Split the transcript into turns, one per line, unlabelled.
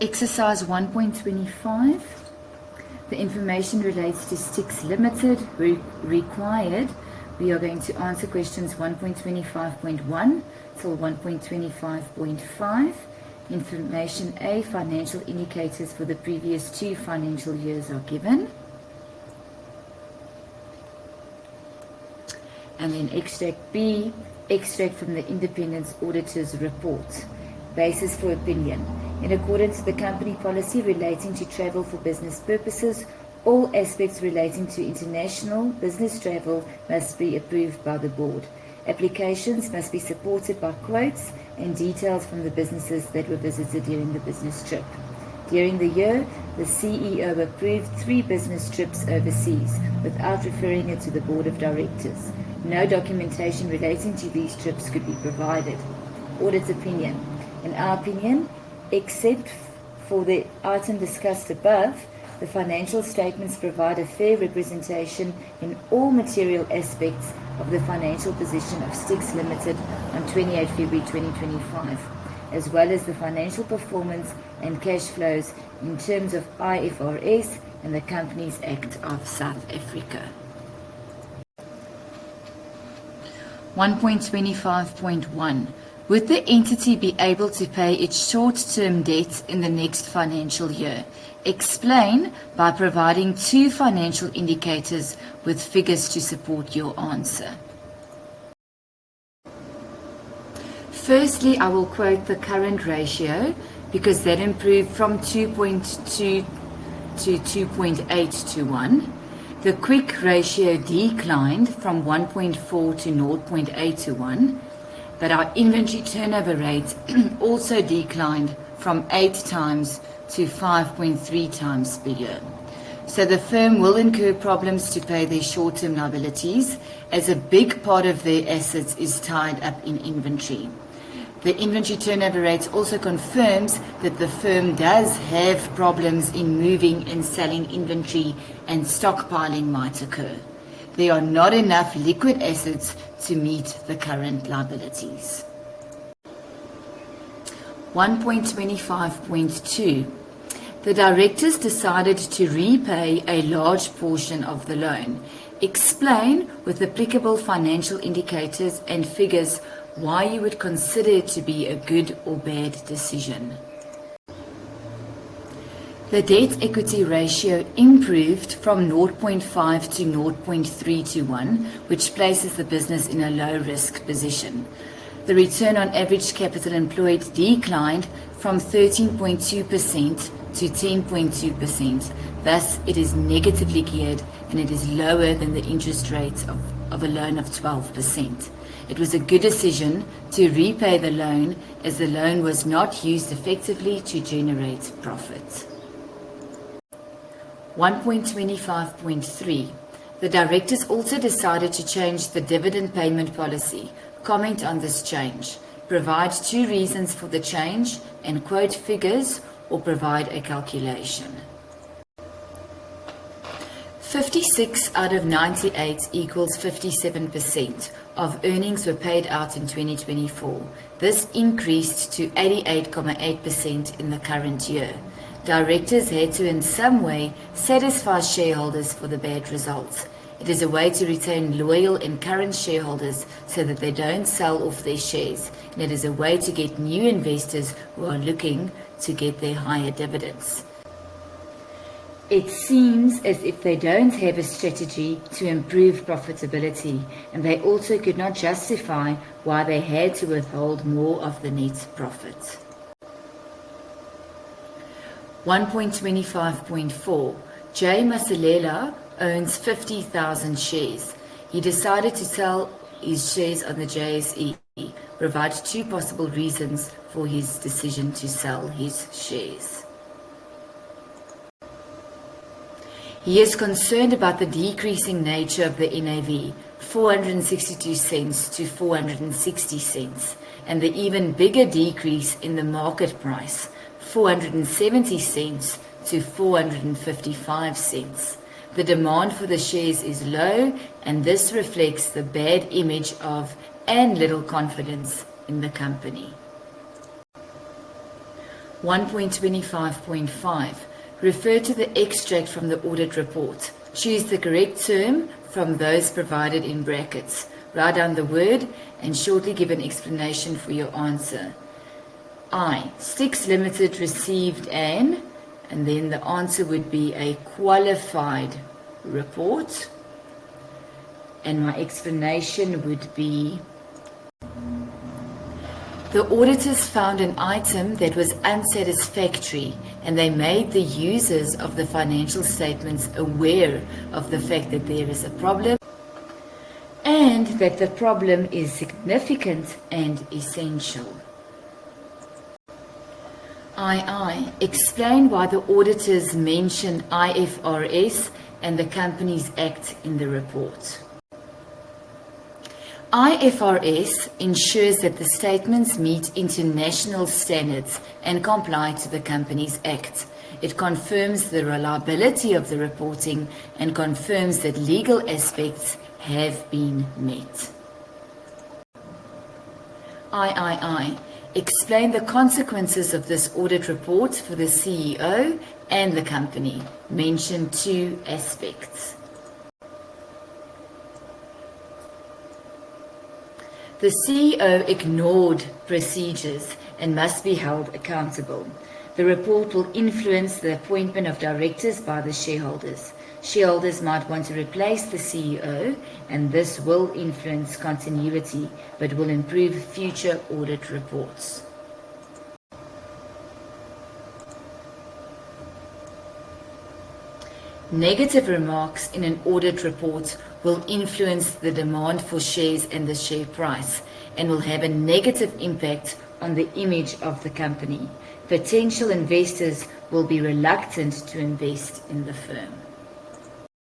Exercise 1.25. The information relates to Sticks Limited. Required. We are going to answer questions 1.25.1 till 1.25.5. Information A, financial indicators for the previous 2 financial years are given. And then extract B, extract from the Independent Auditor's report. Basis for opinion. In accordance with the company policy relating to travel for business purposes, all aspects relating to international business travel must be approved by the board. Applications must be supported by quotes and details from the businesses that were visited during the business trip. During the year, the CEO approved 3 business trips overseas without referring it to the board of directors. No documentation relating to these trips could be provided. Audit opinion. In our opinion, except for the item discussed above, the financial statements provide a fair representation in all material aspects of the financial position of Sticks Limited on 28 February 2025, as well as the financial performance and cash flows in terms of IFRS and the Companies Act of South Africa. 1.25.1. Would the entity be able to pay its short-term debt in the next financial year? Explain by providing 2 financial indicators with figures to support your answer. Firstly, I will quote the current ratio because that improved from 2.2 to 2.8 to 1. The quick ratio declined from 1.4 to 0.8 to 1. But our inventory turnover rate also declined from 8 times to 5.3 times per year. So the firm will incur problems to pay their short-term liabilities as a big part of their assets is tied up in inventory. The inventory turnover rate also confirms that the firm does have problems in moving and selling inventory, and stockpiling might occur. There are not enough liquid assets to meet the current liabilities. 1.25.2. The directors decided to repay a large portion of the loan. Explain with applicable financial indicators and figures why you would consider it to be a good or bad decision. The debt-equity ratio improved from 0.5 to 0.3 to 1, which places the business in a low-risk position. The return on average capital employed declined from 13.2% to 10.2%. Thus, it is negatively geared and it is lower than the interest rate of a loan of 12%. It was a good decision to repay the loan as the loan was not used effectively to generate profit. 1.25.3. The directors also decided to change the dividend payment policy. Comment on this change. Provide 2 reasons for the change and quote figures or provide a calculation. 56 out of 98 equals 57% of earnings were paid out in 2024. This increased to 88.8% in the current year. Directors had to in some way satisfy shareholders for the bad results. It is a way to retain loyal and current shareholders so that they don't sell off their shares, and it is a way to get new investors who are looking to get their higher dividends. It seems as if they don't have a strategy to improve profitability, and they also could not justify why they had to withhold more of the net profit. 1.25.4. Jay Masilela owns 50,000 shares. He decided to sell his shares on the JSE. Provide 2 possible reasons for his decision to sell his shares. He is concerned about the decreasing nature of the NAV, 462 cents to 460 cents, and the even bigger decrease in the market price, 470 cents to 455 cents. The demand for the shares is low, and this reflects the bad image of and little confidence in the company. 1.25.5. Refer to the extract from the audit report. Choose the correct term from those provided in brackets. Write down the word and shortly give an explanation for your answer. I. Sticks Limited received and then the answer would be a qualified report. And my explanation would be: the auditors found an item that was unsatisfactory, and they made the users of the financial statements aware of the fact that there is a problem and that the problem is significant and essential. II. Explain why the auditors mention IFRS and the Companies Act in the report. IFRS ensures that the statements meet international standards and comply to the Companies Act. It confirms the reliability of the reporting and confirms that legal aspects have been met. III. Explain the consequences of this audit report for the CEO and the company. Mention two aspects. The CEO ignored procedures and must be held accountable. The report will influence the appointment of directors by the shareholders. Shareholders might want to replace the CEO, and this will influence continuity, but will improve future audit reports. Negative remarks in an audit report will influence the demand for shares and the share price, and will have a negative impact on the image of the company. Potential investors will be reluctant to invest in the firm.